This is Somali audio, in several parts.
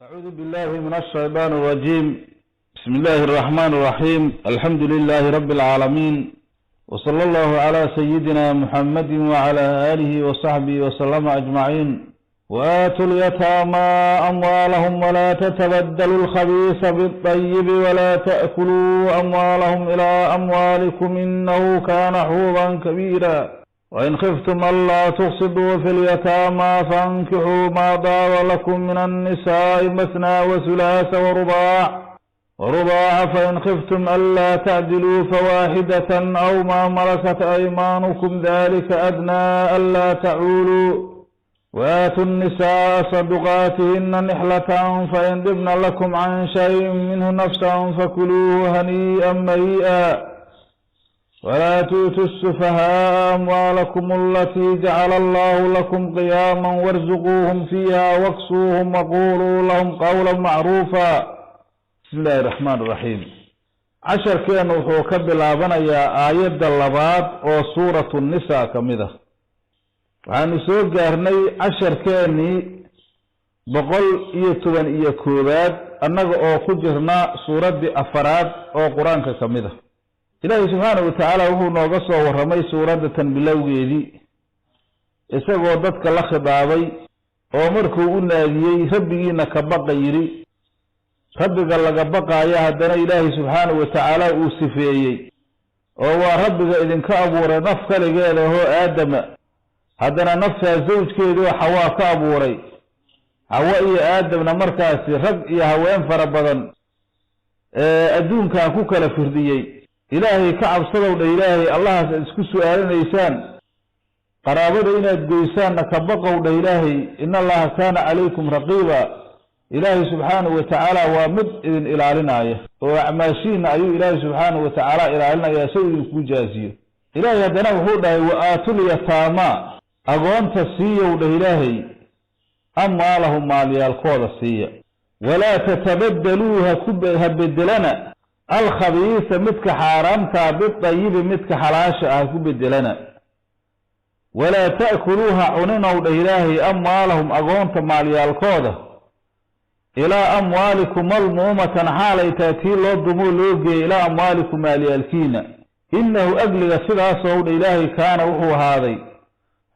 أعوذ بالله من الشيطان الرجيم. بسم الله الرحمن الرحيم. الحمد لله رب العالمين، وصلى الله على سيدنا محمد وعلى آله وصحبه وسلم أجمعين. وآتوا اليتامى أموالهم ولا تتبدلوا الخبيث بالطيب ولا تأكلوا أموالهم إلى أموالكم إنه كان حوبا كبيرا. وإن خفتم ألا تقسطوا في اليتامى فانكحوا ما طاب لكم من النساء مثنى وثلاث ورباع فإن خفتم ألا تعدلوا فواحدة أو ما ملكت أيمانكم ذلك أدنى ألا تعولوا. وآتوا النساء صدقاتهن نحلة فإن طبن لكم عن شيء منه نفسا فكلوه هنيئا مريئا. ولا تؤتوا السفهاء أموالكم التي جعل الله لكم قياما وارزقوهم فيها واكسوهم وقولوا لهم قولا معروفا. بسم الله الرحمن الرحيم. عشر كان وحوك بلابنا يا آيات اللبات وصورة النساء كمذا. وعن سوق قارني عشر كاني بقول إيتوان إيكوبات أنك أخجرنا سورة أفراد وقرآن كمذا. إلهي سبحانه وتعالى وهو نوغسه ورمي سورة بلوغيدي إساقو ضدك لخبابي ومركو أناذيي ربينا كبقيري ربك لقبقى يا هدنا إلهي سبحانه وتعالى أوسفيي وهو ربك إذن كأبوري نفك لقاله هو آدم هدنا نفسها زوج كيدو حواء كأبوري حوائي آدم نمركاسي ربئي هوين فربضا أدون كان كوكا لفرديي إلهي كعب صدو إلهي الله اسكو سؤالنا إيسان قرابة إنا قيسان نكبقوا إلهي إن الله كان عليكم رقيبا. إلهي سبحانه وتعالى ومد إذن إلالنا وأعماشين أيو إلهي سبحانه وتعالى إلالنا يا سيد كجازيه. إلهي هدنا وحوده وآتوا اليتامى أغوان تسيه إلهي أموالهم مالي القوة السيئة ولا تتبدلوها كبها بدلنا الخبيث متك حرامتا بالطيب متك حلاشا كبدلنا ولا تأكلوها عننا إلهي أموالهم أغوانت مالي القوة إلى أموالكم المؤمة حالي تأتي الله الضمو لوجي إلى أموالكم مالي الكينة إنه أقلق سرع صعود إلهي كان وهو هذا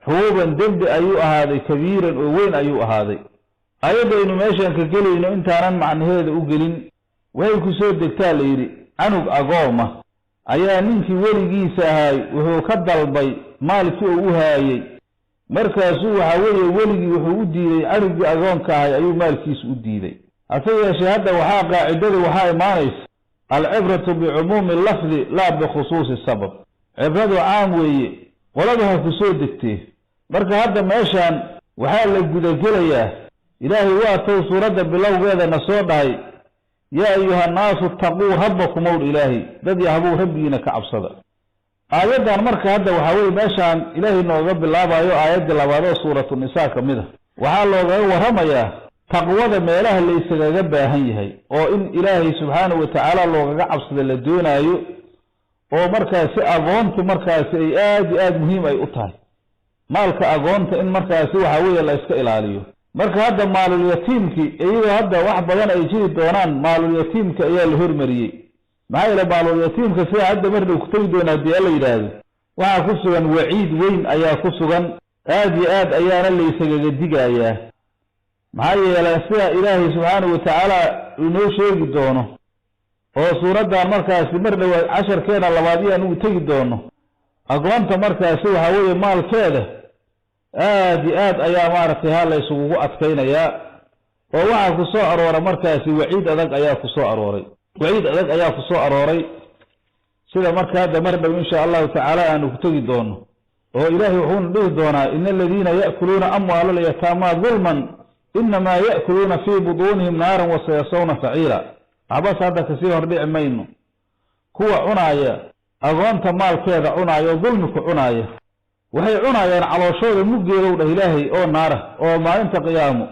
حوبا دمد أيوء هذا كبيرا وين أيوء هذا أيضا إنه ماشي أنك قلي إنه أنت عنان مع هذا أقلين وهي كسود دكتال يري عنق أقومة أيا ننك وليجيسا هاي وهو كدلبي مالك وهاي مركزو حوالي وليجي وهو ديري عنق أقومك هاي أيو مالكيس وديري أتيا شهادة وحاقة عدد وحاي مانيس العبرة بعموم اللفظ لا بخصوص السبب. عبرة عام وي ولدها كسود دكتيه مركز هذا ماشان وحال لقد قليا إلهي واتو سورة بلو هذا نصور هاي يا أيها الناس اتقوا ربكم مول إلهي الذي يهبوا ربينا كعبصدا. آيات المركة هذا وحاول باشان إلهي إنه رب الله بايو آيات الله سورة النساء كمده وحال الله ورمياه تقوى ما إله اللي يستغب هي وإن إلهي سبحانه وتعالى الله كعبصدا للدون أيو ومركة أغونت مركة آد مهم أي أطهر مالك أغونت إن مركة وحاول الله يستقل عليه marka hadda maalul yatiimki iyada hadda wax badan ay jiri doonaan maalul yatiimka ayaa la hormariyay maxay la maalul yatiimka si hadda marna ku tagi doonaa dii la yiraahdo waxa ku sugan waciid weyn ayaa ku sugan aad iyo aad ayaana la isaga digayaa maxay yeelay sida ilaahay subhanahu wa ta'ala inoo sheegi doono oo suuradan markaas marna 10 keena labaadiyaan uu tagi doono agoonta markaas waxa weeye maalkeeda aad ayaa maartay hala isugu adkaynaya oo waxa ku soo aroora markaasi waciid adag ayaa ku soo arooray sida marka hada marba insha Allah ta'ala aanu ku tagi doono oo ilaahay wuxuu dhihi doonaa innal ladina ya'kuluna amwalal yatama zulman inma ya'kuluna fi budunihim naaran wa sayasawna sa'ira abas hada kasi hordhici mayno kuwa cunaya agoonta maalkeeda cunaya zulmi ku cunaya waxay cunayaan calooshooda muggeeda ilaahay oo naara oo maalinta qiyaamo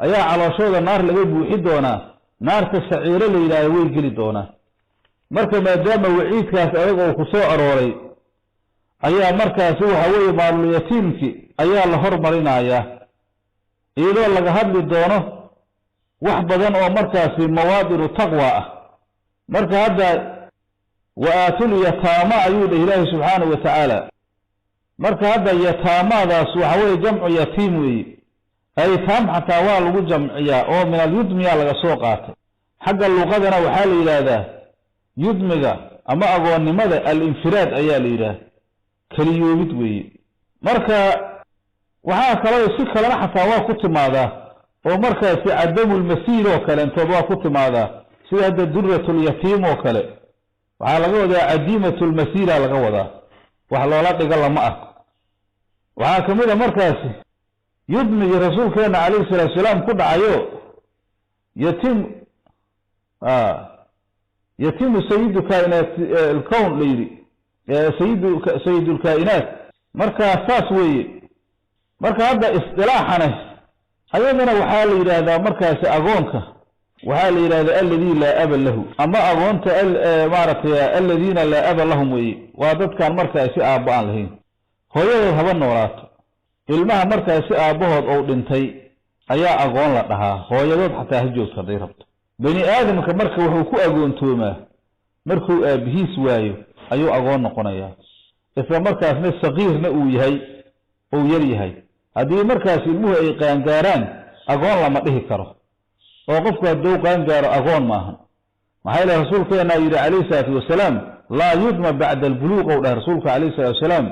ayaa calooshooda naar laga buuxi doonaa naarta saciiro la yiraahdo way geli doonaa marka maadaama waciidkaas adag oo ku soo arooray ayaa markaas waxa weeye maalul yatiimki ayaa la hormarinayaa iyadoo laga hadli doono وحبذن أو مركز موادر التقوى مركز هذا وآتوا اليتامى أيود إله سبحانه وتعالى مركز هذا يتامى ذا سوحوي جمع يتيمي أيتام حتى والو جمعية أو من اليدمية لغسوقات حق اللغة وحال إلى ذا يدمغ أما أقول لماذا الانفراد أيال إله كليوبت وي مركز وحاك الله يسيك لنا حتى واكت ماذا ومركز عدم المسير وكلا انت واكت ماذا سيادة درة اليتيم وكلا وحال قوة عديمة المسير على قوة وحال الله قال الله معك وحاكم إذا مركز يدمج رسول كان عليه الصلاة والسلام كل عيو يتم يتم سيد كائنات الكون ليري سيد الكائنات مركز أساس وي مركز هذا اصطلاحنا أيضا وحال إلى هذا مركز أغونك وحال إلى هذا الذي لا أب له أما أغونت الذين لا أب لهم وي وهذا كان مركز أبان لهم هو يذهب النورات ilmaha markaa si aabahood oo dhintay ayaa aqoon la dhahaa hooyadood xataa hajoog saday rabto bani aadamka marka wuxuu ku agoontoomaa markuu aabihiis waayo ayuu aqoon noqonayaa isla markaasna saqiirna uu yahay oo yar yahay hadii markaas ilmuhu ay qaangaaraan aqoon lama dhihi karo oo qofku haduu qaangaaro aqoon maahan maxay la rasuulkeena yiri kaleey salaatu wasalaam la yudma ba'da al-buluugh oo rasuulka kaleey salaatu wasalaam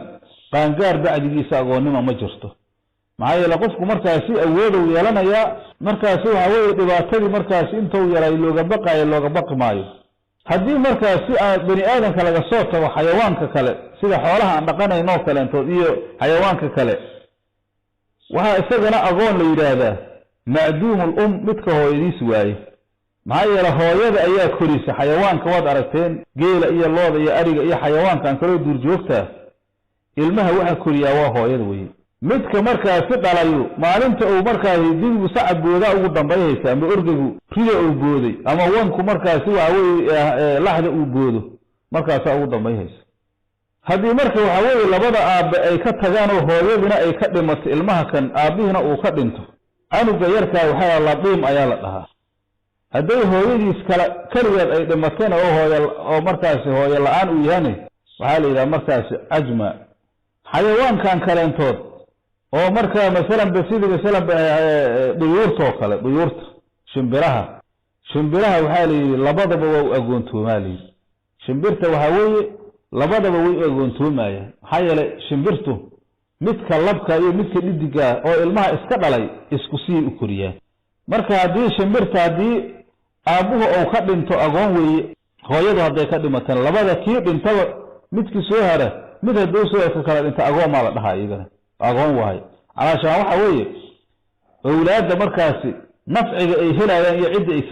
qaangaar bacdigiisa agoonnimo ma jirto maxaa yeelay qofku markaasi awoodo yeelanaya markaasi waxa weeye dhibaatadii markaasi intuu yaray looga baqi maayo haddii markaasi bani aadamka laga soo tago xayawaanka kale sida xoolaha aan dhaqanayno kaleentood iyo xayawaanka kale waxa isagana agoon la yiraahdaa macduumul midka hooyadiis waaye maxaa yeelay hooyada ayaa korisa xayawaanka wad aragteen geela iyo looda iyo ariga iyo xayawaankan kale duurjoogta ilmaha waxa koriyaa waa hooyada weeye midka markaas dhalayo maalinta uu markaas dibigu sacad booda ugu dambeeyaysa ama orgagu rida uu booday ama wanku markaas waa weeye laxda uu boodo markaas ugu dambeeyaysa hadii marka waxa weeye labada aab ay ka tagaan oo hooyadina ay ka dhimato ilmaha kan aabihina uu ka dhinto anuga yarka waxa la dhiim ayaa la dhahaa hadii hooyadiis kaligeed ay dhimateen oo markaas hooyo la'aan u yahay waxa la yiraahdaa markaas ajma xayawaankan kaleentood oo marka mesela duyuurta kale duyuurta shimbiraha waxa leeyahay labadaba waa agoontoomaali shimbirta waxa weeye labadaba way agoontoomayaan waxa yeelay shimbirtu midka labka iyo midka dhidiga oo ilmaha iska dhalay isku sii u koriyaan marka hadii shimbirta hadii aabuhu oo ka dhinto agoon weeye hooyadu haday ka dhimataan labada kii dhintaba midkii soo hara mid haduu soo kala inta agoon ma la dhahaa iyagana agoon waay calaashaan waxa weeye awlaadda markaasi nafciga ay helayaan iyo cid ay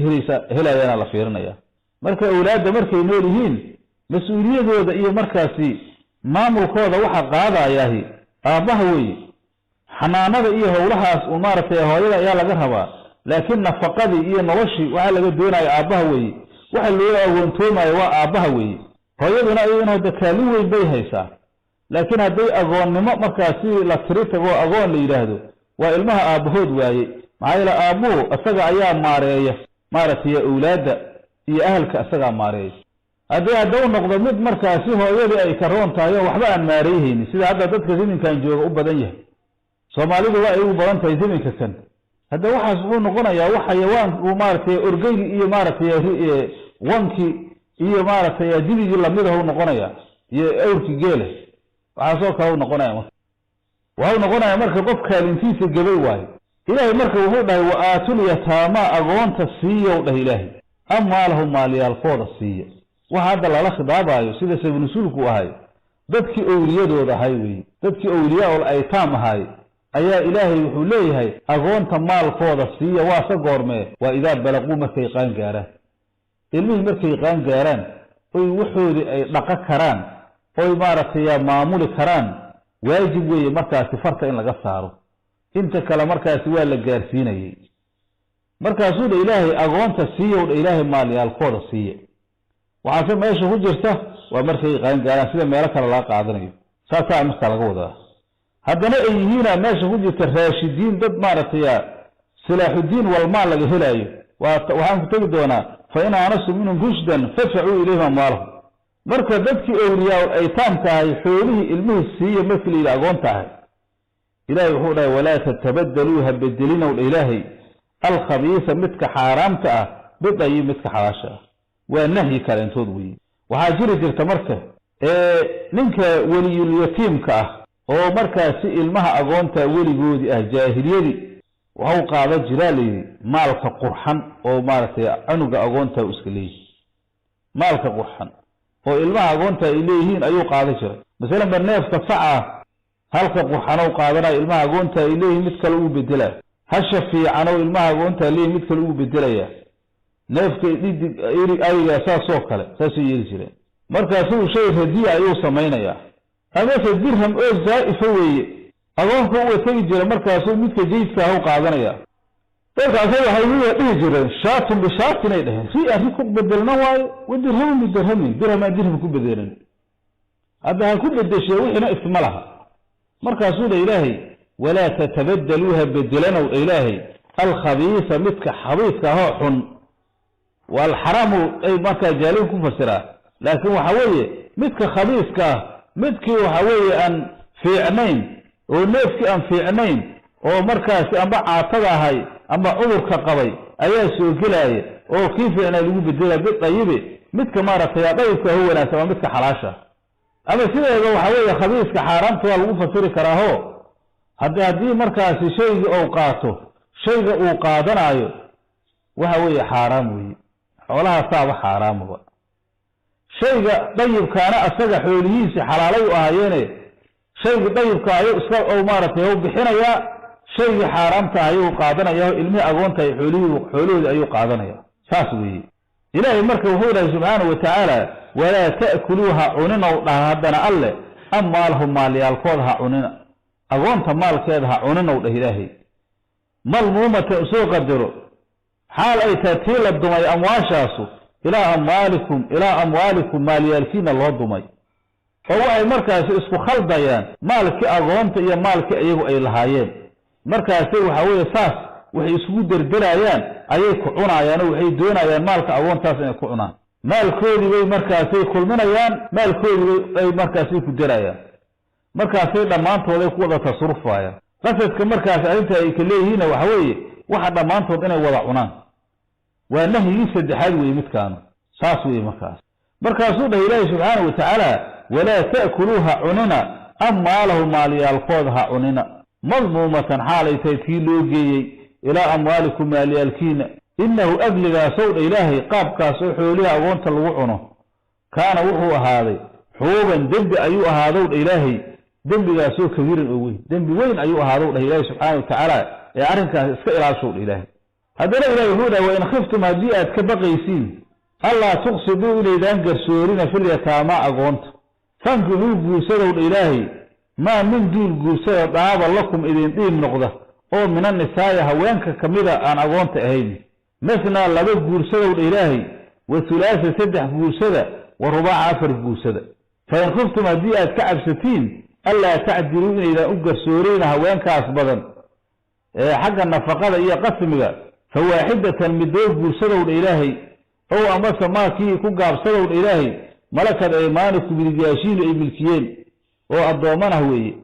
helayaan la fiirinaya marka awlaadda markay nool yihiin mas'uuliyadooda iyo markaasi maamulkooda waxa qaadayaahi aabaha weeye xanaanada iyo howlahaas oo maartay hooyada ayaa laga rabaa laakiin nafaqadii iyo noloshii waxa laga doonayo aabaha weeye waxa loo agoontoomayo waa aabaha weeye hooyaduna ayaduna dakaalin weyn bay haysaa laakiin haday agoonnimo markaasi la tiritago agoon la yiraahdo waa ilmaha aabahood waaye maxaa yeelay aabuhu asaga ayaa maareeya maartay awlaadda iyo ahalka asaga maareeya haduu noqdo mid markaasi hooyadii ay ka roon tahay waxba aan maareeyeen sida hadda dadka ziminkan jooga u badan yahay Soomaalidu waa ay u badan tahay ziminka kan hadda waxa uu noqonayaa wax xayawaan uu maartay orgeyli iyo maartay wanki iyo maartay dibigi lamid ah uu noqonaya iyo awrki geele waxa soo kale uu noqonaya marka qof kaalintiisa gabay waayo ilaahay marka wuxuu dhahay wa aatul yataama agoonta siiyo dhahay ilaahay amwaalahum maaliyalkooda siiyo waxa hadda lala khidaabayo sida sabab rasuulku ahay dadkii awliyadooda ahay weey dadkii awliyaa ay taam ahay ayaa ilaahay wuxuu leeyahay agoonta maalkooda siiyo waa sa goormee waa idaa balaquu markay qaan gaaraan ilmihii markay qaan gaaraan oy waxoodii ay dhaqa karaan oy maartay maamuli karaan waajib weeye markaasi farta in laga saaro inta kale markaasi waa la gaarsiinayay markaasuu ilaahay agoonta siiyo ilaahay maaliyalkooda siiyo waxa meesha ku jirta waa markay qaan gaaraan sida meel kale la qaadanayo saasa marka laga wadaa haddana ay yihiin meesha ku jirta raashidiin dad maartay salaaxudiin wal maal laga helayo وحان كتب دونا فإن أنسوا منهم رشدا فادفعوا إليهم أموالهم marka dadkii awliyaa aytaam tahay xoolihii ilmuhu siiye markii la aqoon tahay ilaahay wuxuu dhahay walaa tatabaddaluha badalina ilaahay al-khabisa midka xaraamta ah biday midka xalaasha waa nahyi kale intood weey waxa jiri jirta marka ninka waliyul yatiimka ah oo markaasi ilmaha aqoonta weligoodi ah jaahiliyadi wuxuu qaada jiray maalka qurxan oo maartay anuga aqoonta iska leeyahay maalka qurxan oo ilmaha aqoonta ay leeyihiin ayuu qaadan jiray mesela barnaamijka saca halka qurxano qaadanay ilmaha aqoonta ay leeyihiin mid kale uu bedelaa hasha fiican oo ilmaha aqoonta leeyihiin mid kale uu bedelaya neefka dhidig ayga saasoo kale saasoo yeeli jireen markaas uu shay radiya ayuu sameeynaya ama dirham oo zaaifa weeye aqoonka uu tagi jiray markaas uu midka jeedka ah qaadanaya markaas waxay u dhihi jireen shaatun bi shaatin ay dhahay si arrin ku bedelna waayo wadirham dirham ku bedelan hada ku bedeshay wixina ismalaha markaas uu ilaahay wala tatabaddaluha bedelana ilaahay al-khabisa midka xabiiska ah xun wal haramu ay marka jaalin ku fasira laakiin waxa weeye midka khabiiska midkii waxa weeye aan fiicnayn oo neefkii aan fiicnayn oo markaas amba caatada ahay amba cudurka qabay ayaa soo gelaya oo kiifina lagu bedela bid tayibe midka maartay qaybka oo wanaagsan midka xalaasha ama sideeda waxa weeye khabiiska xaraamta waa lagu fasiri karaa haddii markaas shayga oo qaato shayga uu qaadanayo waxa weeye xaraam weeye xoolaha saaba xaraam waa shayga dayibkaana asaga xoolihiisa xalaalay u ahaayeen shayga dayibka ayuu iska oo maartay oo bixinaya shayga xaraamta ayuu qaadanaya ilmi aqoonta xoolihooda ayuu qaadanaya saas weeye ilaahay marka wuxuu leeyahay subhanahu wa ta'ala wala ta'kuluha unina hadana alle amwaalhum maaliyalkooda unina aqoonta maalkeeda unina ilaahay malmuumata soo qadaro xaal ay taatiila dumay amwaashaasu ila amwalikum maaliyalkiina loo dumay oo waxay markaas isku khaldayaan maalkii aqoonta iyo maalkii ayagu ay lahaayeen markaas waxa weeye saas waxay isugu derderayaan ayay ku cunayaan oo waxay doonayaan maalka aqoontaas inay ku cunaan maalkoodii way markaas ay kulminayaan maalkoodii ay markaas ku dirayaan markaas ay dhamaantood ay ku wada tasarrufayaan qasadka markaas arinta ay ka leeyihiin waxa weeye waxa dhamaantood inay wada cunaan waa nahyi saddexaad weeye midkaan saas weeye markaas uu dhahay ilaahay subhanahu wa ta'ala wala ta'kuluha unina amwaalahum maaliyalkooda unina مضمومة حالي تيتيلو جيي إلى أموالكم ماليالكين إنه أبلغا سود إلهي قابكا سوحوليها وانت الوعنه كان وحو هذا حوبا دنب أيها هذا إلهي دنبغا سو كبير أوي دنب وين أيها هذا إلهي سبحانه وتعالى يعرنك اسكئل سود إلهي هذا إلهي هنا وإن خفتم هديئة كبقيسين الله تقصدوا إلي دانقر سورين في اليتامى أغوانت فانكهوا بوسدوا الإلهي ما من دول قوسة ضعاب لكم إذن دين نقضة أو من النساء هوانك كميرا أن أغوانت أهيني مثلا لبك قوسة الإلهي وثلاثة سدح قوسة ورباع عفر قوسة فإن خفتم هديئة كعب ستين ألا تعدلون إذا أقر سورين هوانك أصبغا حق النفقة إيا قسمها فواحدة من دول قوسة الإلهي أو أمس ما كي كقاب سلو الإلهي ملكة إيمانكم بالجاشين أي بالكيين oo adoomana weeye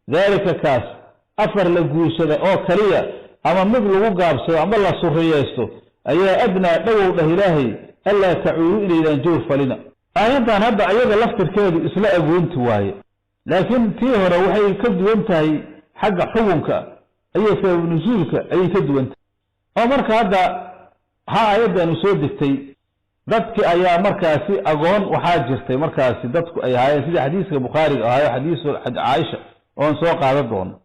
dalika kaas afar la guursada oo kaliya ama mid lagu gaabsado ama la surriyeysto ayaa adna dhawowda ilaahay alla ta'uuru ilaydan joor falina ayantan hadda ayaga laftirkeedu isla agoonti waaye laakiin tii hore waxay ka duwan tahay xagga xukunka ayay sabab nusuulka ayay ka duwan tahay oo marka hadda ayadan soo degtay dadki ayaa markaasi agoon waxa jirtay markaasi dadku ay haayeen sida xadiiska Bukhari ah xadiiska Aisha oo soo qaada doon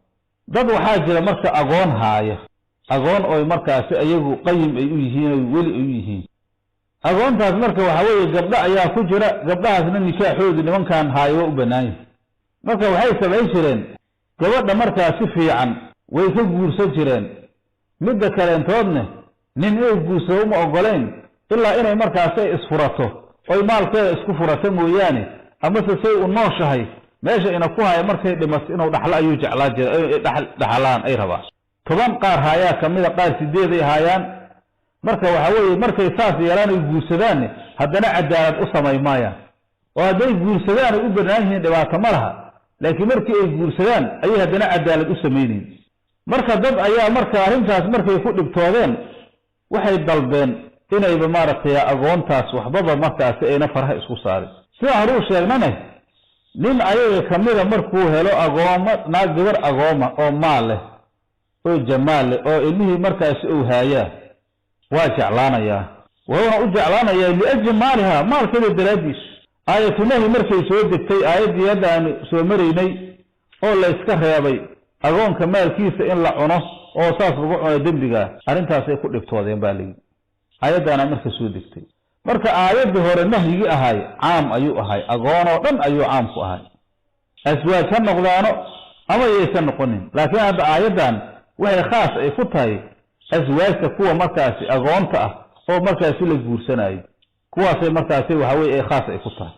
dad waxa jira marka agoon haaya agoon oo markaasi ayagu qayim ay u yihiin wali ay u yihiin agoontaas marka waxa weeye gabdha ayaa ku jira gabdhahaasna nikaaxoodu nimankan haayo u banaayeen marka waxay sameeyeen jireen gabadha markaasi fiican way ka guursan jireen midda kale intoodna nin ay guursado ma ogoleen ilaa inay markaas ay isfurato oo maalkeeda isku furato mooyaane ama say u nooshahay meesha ina ku hayo markay dhimato inuu dhaxlo ayuu jeclaa jiray dhaxlaan ay rabaa toban qaar haayaa kamida qaar sideed ay haayaan marka waxa weeye markay saas yeelaan ay guursadaan haddana cadaalad u sameeymayaan oo haday guursadaan ay u banaanyihiin dhibaato ma laha laakiin markii ay guursadaan ay haddana cadaalad u sameeyeen marka dad ayaa marka arrintaas markay ku dhibtoodeen waxay dalbeen inayba maaragtay agoontaas waxbaba markaas ayna faraha isku saarin sida horuu sheegnay nin ayaga kamida markuu helo agoomo naag gabar agooma oo maal leh oo jamaal leh oo ilmihii markaas uu haayaa waa jeclaanaya wuxuuna u jeclaanaya liajli maaliha maalkeeda daraadiis aayatullahi markay soo degtay aayadii hadda aan soo maraynay oo la iska reebay agoonka maalkiisa in la cuno oo saas lagu cuno dembiga arrintaas ay ku dhibtoodeen baa leeyahay aayadana marka soo degtay marka aayadii hore nahyigi ahay caam ayuu ahay agoon oo dhan ayuu caam ku ahay aswaaj ha noqdaano ama yeesan noqonin laakiin hadda aayadan waxay khaas ay ku tahay aswaajta kuwa markaasi agoonta ah oo markaasi la guursanayo kuwaasay markaasi waxa weeye ay khaas ay ku tahay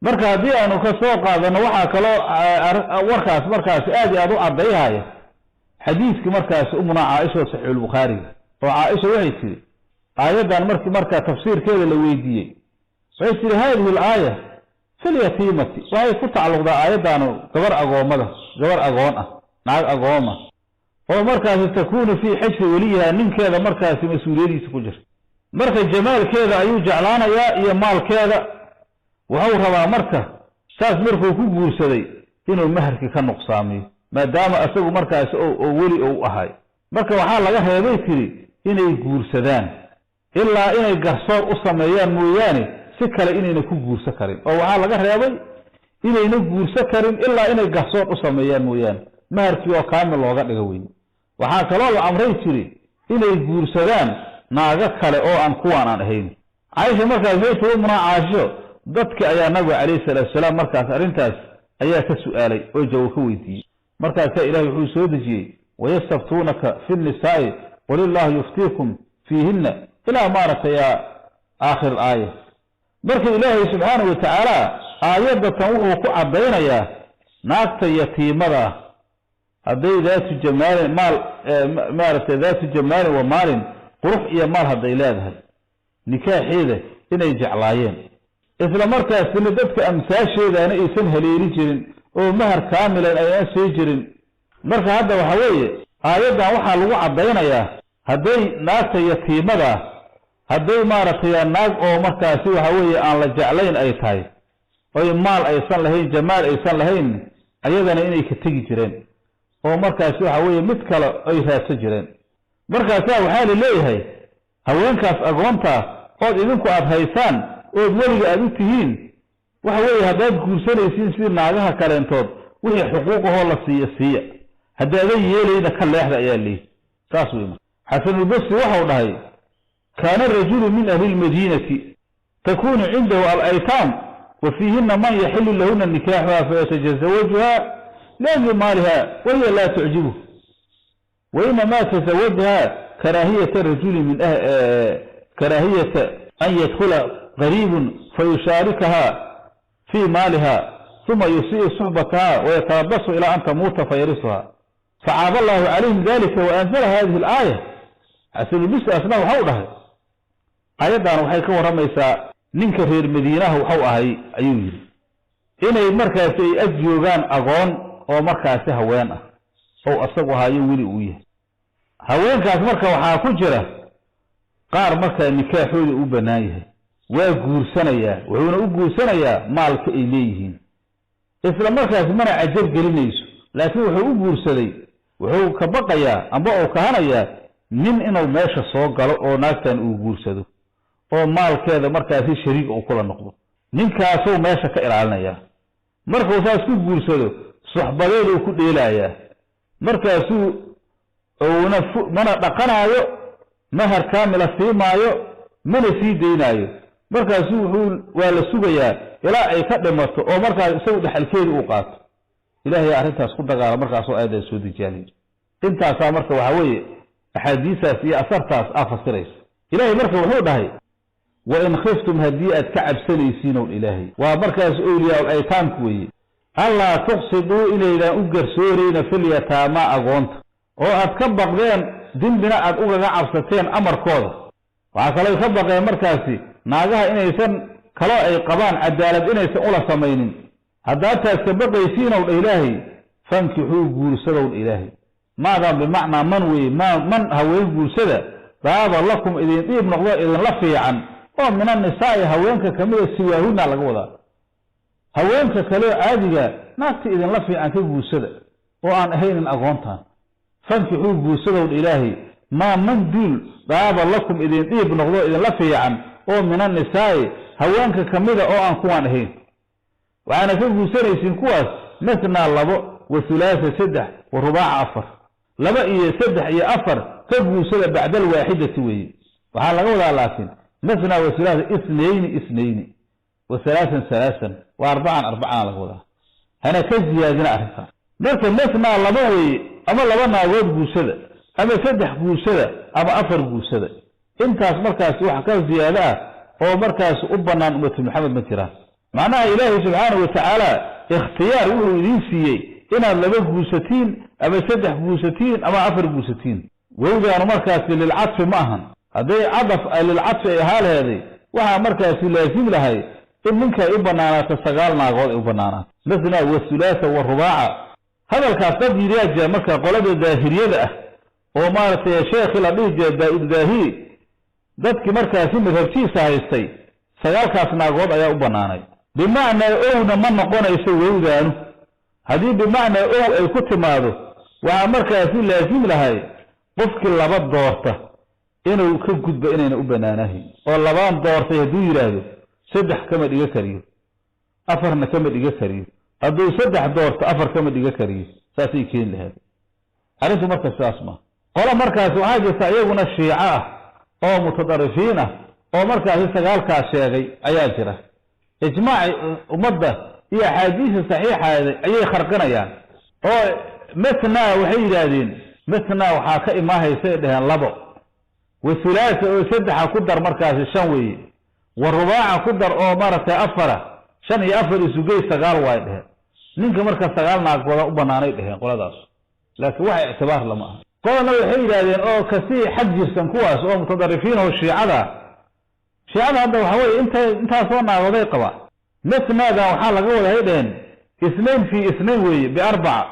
marka haddii aanu ka soo qaadano waxaa kaloo warkaas markaasi aad iyo aad u caddaynaya xadiiskii markaasi umuna caaisha saxiix al-Bukhari oo caaisha waxay tiri aayadan marka tafsiirkeeda la weydiiyey waxay tiri hadhihi al-aaya fil yatiimati waxay ku tacalluqdaa aayadan gabar agoon ah naag agooma oo markaasi takuunu fi xajri waliha ninkeeda markaasi mas'uuliyadiisa ku jirta marka jamaalkeeda ayuu jeclaanayaa iyo maalkeeda wuxuu rabaa marka saas markuu ku guursaday inuu maharkii ka nuqsaamiyo maadaama asagu markaasi oo weli uu ahay marka waxaa laga reebay tiri inay guursadaan ilaa inay garsoor u sameeyaan mooyaane si kale inayna ku guursan karin oo waxaa laga reebay inayna guursan karin ilaa inay garsoor u sameeyaan mooyaane maharkii oo kaamil looga dhigo weyn waxaa kaloo la amray tiri inay guursadaan naaga kale oo aan kuwaan aan ahayn Aisha markaas way umuna Aisha dadka ayaa nabiga kaleey salaatu salaam markaas arintaas ayaa ka su'aalay oo jawaab ka weydiiyay markaas Ilaahay wuxuu soo dejiyay wayastaftunaka fi an-nisaa walillahu yuftiikum fiihinna ila ma rataya aakhir aaya marka Ilaahay subhanahu wa ta'ala aayadatan wuxuu ku cadeynaya naagta yatiimada haday daatu jamaal maal maarata daatu jamaal wa maalin qurux iyo maal haday leedahay nikaaxeeda inay jeclaayeen isla markaasina dadka amsaasheedana aysan haleeli jirin oo mahar kaamilan ayaan soo jirin marka hadda waxa weeye aayadan waxa lagu cadeynayaa haday naagta yatiimada haday maarata naag oo markaasi waxa weeye aan la jeclayn ay tahay oo maal aysan lahayn jamaal aysan lahayn ayadana inay ka tagi jireen oo markaasi waxa weeye mid kale ay raadsan jireen markaas waxa la leeyahay haweenkaas agoonta oo idinku aad haysaan oo waliga aad u tihiin waxa weeye hadaad guursanaysiin si naagaha kaleentood wixii xuquuqaho la siiya hadaadan yeelayna ka leexda ayaa leeyahay taas weey Hasan al-Basri waxa uu dhahay kana rajulu min ahli al-madinati takunu indahu al-aytam wa fihinna man yahillu lahunna an-nikah fa yatajazawwajuha لأجل مالها وهي لا تعجبه وإنما تزوجها كراهية الرجل من كراهية أن يدخل غريب فيشاركها في مالها ثم يسيء صحبتها ويتربص إلى أن تموت فيرثها فعاب الله عليهم ذلك وأنزل هذه الآية حسن البس أثناء حولها أيضا وحيك ورميسا ننكر المدينة وحوها أيوه إنه مركز أجيوغان أغون oo markaas haween ah oo asagu haayo wili uu yahay haweenkaas marka waxa ku jira qaar marka nikaaxooda u banaan yahay waa guursanaya wuxuuna u guursanayaa maalka ay leeyihiin isla markaas mana ajab gelinayso laakiin wuxuu u guursaday wuxuu ka baqayaa amba oo kahanaya nin inuu meesha soo galo oo naagtan uu guursado oo maalkeeda markaas shariik uu kula noqdo ninkaas oo meesha ka ilaalinaya marka uu saas ku guursado صحبته ku dheelaya markaasuu mana dhaqanayo mahar kaamila fiimaayo mana sii deynayo markaasuu waa la sugayaa ilaa ay ka dhimato oo markaas isagu dhaxalkeeda uu qaato ilaahay arintaas ku dagaala markaas oo aad soo dijaalay intaas marka waxa weeye ahadiisaas iyo asartaas afasiraysa ilaahay marka wuxuu dhahay wa in khiftum hadiyat ka'ab salaysiinu ilaahi wa markaas awliyaa aytaamku weeye alla tuqsidu ilayda u garsooreyna fil yataama agoonta oo aad ka baqdeen dimbina aad uga cabsateen amarkooda وعقل يخبق مركاسي ناقها إن يسن كلا أي قبان عدالة إن يسن أولا سمينين هذا تسبق يسين الإلهي فانكحوا بورسده الإلهي ماذا بمعنى منوي من هوين بورسده فهذا لكم إذن طيب نقضاء إذن لفي عن ومن النساء هوينك كمية سواهن على قوضا هوينك كلا عادية ناكت إذن لفي عن بورسده وعن أهين أغوانتها فانكحوا بورسده الإلهي ما من دول فهذا لكم إذن طيب نقضاء إذن لفي عن ومن النساء هوينك كمية وعن كوان أهين وأنا في بورسده يسين كواس مثلنا اللبو وثلاثة سدح ورباع أفر لبا إيه سدح إيه أفر تبو سدح بعد الواحدة سوي وحال قول لكن مثنى وثلاثة اثنين وثلاثا ثلاثا وأربعا لقولا هنا كزيادنا أعرفها لكن مثنى لبوي أما لبنا واد بو سدح أما سدح بو سدح أما أفر بو سدح انتاس مركز وحكا زيادة هو مركز أبنا أمة محمد متران معناها إلهي سبحانه وتعالى اختيار ويدين فيه إنا لبا بوستين أما سدح بوستين أما أفر بوستين ووضع أنا مركز للعطف معهن هذا عطف للعطف إهال هذه وها مركز لازم لهي إن منك إبنانا تستغالنا غول إبنانا مثلا والثلاثة والرباعة هذا الكاتب يريد مركز قلب الظاهرية ومارت يا شيخ الأبيج الداهي ذاتك مركز مثبتي سايستي سغال كاسنا غول أيا إبنانا بمعنى أونا من نقونا يسوي وذانه هذه بمعنى أو الكتب ماذا وعمرك يسير لازم لهاي قفك اللبات دورته إنه كبكت بإنه أبنانه واللبان دورته يدو يراده سدح كما ديجا كريه أفرنا كما ديجا كريه أدو سدح دورته أفر كما ديجا كريه ساسي كين لهذا عرفتوا مركز ساسمه قال مركز حاجة سعيقنا الشيعة أو متطرفين أو مركز سقال كاشيغي أياجره إجماع أمده هي حديث صحيحة أي خرقنا يعني أو مثنى وحيد هذين مثنى وحاكا ما هي سيدها اللبو والثلاثة وسدحة قدر مركز الشنوي والرباعة قدر أو مرة أفرة شن يأفر يسوقي سقال وايدها نينك مركز سقالنا أقوى أبناني لها قول هذا لكن واحد اعتبار لما قال لو حيد هذين أو كثير حجر سنكواس أو متضرفين والشيعة هذا وحوي انت أصونا وضيقوا مثل ماذا وحال قول هيدين اثنين في اثنين وي بأربعة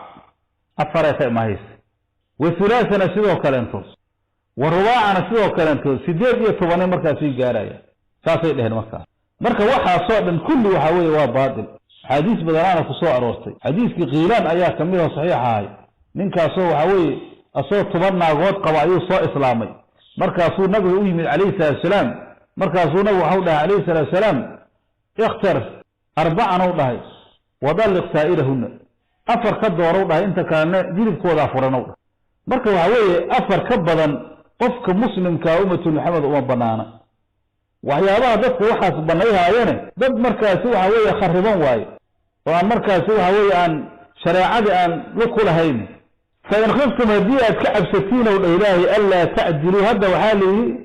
أفريت ما هيس والثلاثة نسيوه كالنتوس والرباعة نسيوه كالنتوس سيدير يطباني مركز في جارايا ساسي له المركز مركز وحا صعب من كل وحوي وباطل حديث بدرانا في صوع روستي حديث غيلان أياه كمية صحيحة هاي منك أصوه وحوي أصوه طبانا غوط قواعيو صوع إسلامي مركز أصوه نبي من عليه الصلاة والسلام مركز أصوه نبي حولها عليه الصلاة والسلام اختر 4 نوضهي وضلق سائرهن أفر كدور نوضهي انت كان جيب كودا فرنوضه مركز وحوي أفر كبدا قفك مسلم كأمة محمد بنانا وحيابها دفك وحاس بنايها عياني ضد مركز وحوي خربان واي وعن مركز وحوي عن شريعة عن لكل هين فإن خفتم هديئة كعب 60 والإلهي ألا تعجلوا هذا وحالي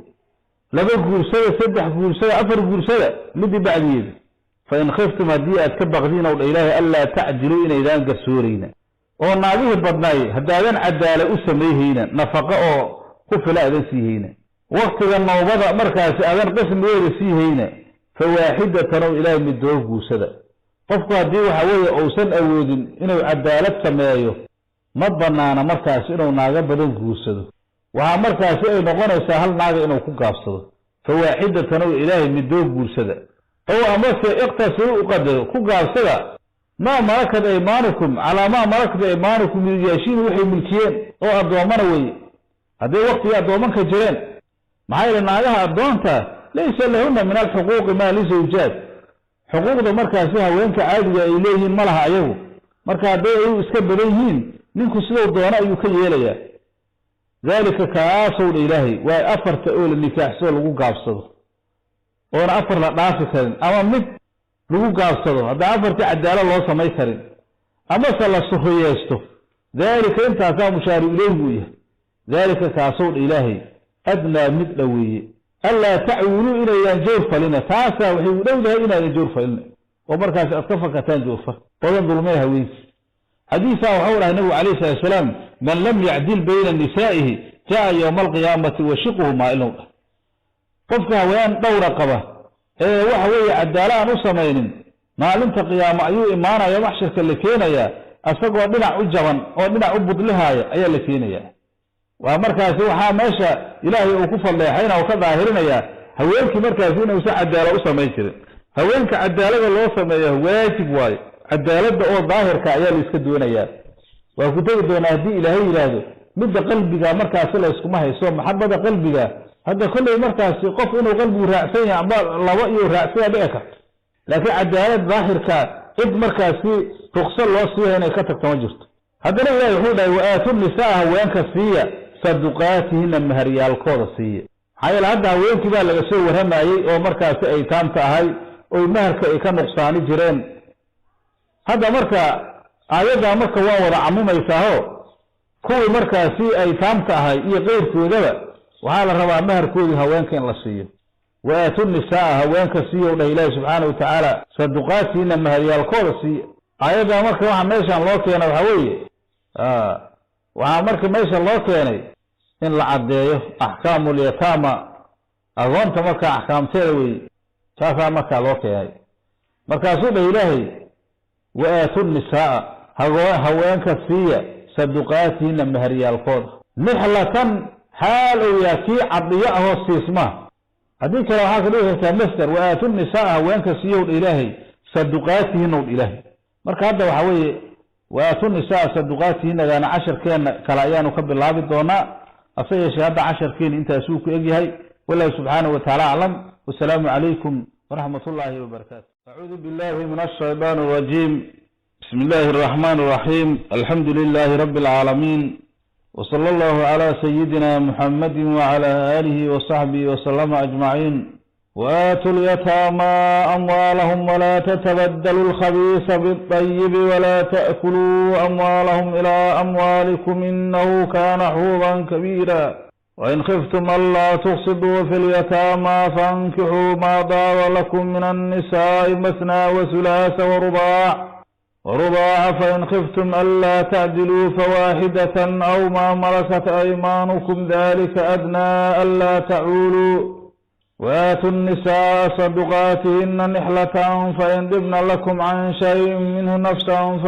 لبقى قرسية سدح قرسية أفر قرسية مدي بعدين فإن خفتم هديئة كبق دينا والإلهي ألا تعجلوا إنا إذا قرسورين ونعطيه البضناي هدادان عدالة أسميهين نفقه كفل أذنسيهين وقت لما وضع مركز أذن قسم ويرسيهين فواحدة تروا إلهي من الدور قرسية قفقها ديو حوية أوسن أودين إنه عدالة سمايه مضبنانا مركز إنه ناقب بدون قرسية وها مركز إنه نغنى سهل ناقب إنه كقابصده فواحدة تروا إلهي من الدور قرسية هو أمس اقتصروا وقدروا كقابصده ما ملكت أيمانكم على ما ملكت أيمانكم من الجاشين وحي ملكيين هو أدوامنا وي هذا وقت أدوامن كجرين معايا لأنها أدوانتا ليس لهن من الحقوق ما لزوجات حقوق ذا مركز فيها وينك عادي إليهن ملها أيوه مركز هذا اسكبريهين منكم سلو الدوانا يكي إليها ذلك كآسوا الإلهي وأفر تقول النكاح سوى لغو قابصده وانا أفر لأنافسا أما مد لغو قابصده هذا أفر تعدال الله سمي كرين أما صلى الصفية يستف ذلك انت أسا مشاري إليه ذلك كآسوا الإلهي أدنى مدلوي ألا تعولوا إلى ينجور فلنا تاسا وحيو لولا إلى ينجور فلنا ومركز أصفك تنجور فلنا وينظر ميها وينس حديثا وحوله النبي عليه الصلاة والسلام من لم يعدل بين نسائه جاء يوم القيامة وشقه ما إلهم qofka haween dhowra qaba waxa weeye cadaalad aan u sameeynin maalinta qiyaamo ayuu imaanaya maxsharka la keenaya asagoo dhinac u jaban oo dhinac u budlihaaya ayaa la keenaya waa markaas waxa meesha ilaahay uu ku fadleexayna oo ka daahirinaya haweenkii markaas inuu si cadaalad u sameyn jirin haweenka cadaalada loo sameeyo waajib waayo cadaalada oo daahirka ayaa la iska doonaya waa ku tagi doonaa hadii ilaahay yiraahdo midda qalbiga markaas la isku ma hayso maxabada qalbiga hadda kulli markaas qof inuu qalbigu raacsan yahay amba laba iyo raacsan dhici karto laakiin cadaalad daahirka cid markaas ruqsa loo siiyay inay ka tagto ma jirto haddana ilaahay wuxuu dhahay waatu nisaa haweenka siiya saduqaatihina maharyaalkooda siiya hayla hadda haweenkii baa laga soo waramayay oo markaas ay taamta ahay oo maharka ay ka nuqsaani jireen hadda marka aayada marka waa wada camumaysaa kuwii markaasi ay taamta ahay iyo qeyrkoodaba waxaa la rabaa maharkoodii haweenka in la siiyo waatu nisaa haweenka siiyo dhahay ilaahay subxaanahu wa tacaala saduqaatihina maharyaalkooda siiya aayada marka waxa meeshan loo keenay waxa weeye waxa marka meesha loo keenay in la cadeeyo ahkaamul yataama agoonta marka ahkaamteeda weeye taasa marka loo keenay markaasuu dhahay ilaahay waatu nisaa haweenka siiya saduqaatihina maharyaalkooda nihlatan حال وياكي عضياء السيسماء هذه كلام هكذا يفتح مستر وآتوا النساء وين كسيوا الإلهي صدقاتهن الإلهي مركا هذا وحوي وآتوا النساء صدقاتهن لأنا 10 كان كلايان وكب الله بالدونا أصيح شهادة 10 كان انت أسوك إجهي والله سبحانه وتعالى أعلم والسلام عليكم ورحمة الله وبركاته أعوذ بالله من الشيطان الرجيم بسم الله الرحمن الرحيم الحمد لله رب العالمين وصلى الله على سيدنا محمد وعلى آله وصحبه وسلم أجمعين وآتوا اليتامى أموالهم ولا تتبدلوا الخبيث بالطيب ولا تأكلوا أموالهم إلى أموالكم إنه كان حوبا كبيرا وإن خفتم ألا تقسطوا في اليتامى فانكحوا ما ضار لكم من النساء مثنى وثلاث ورباع فإن خفتم ألا تعدلوا فواحدة أو ما ملكت أيمانكم ذلك أدنى ألا تعولوا وآتوا النساء صدقاتهن نحلة فإن ذبن لكم عن شيء منه نفسا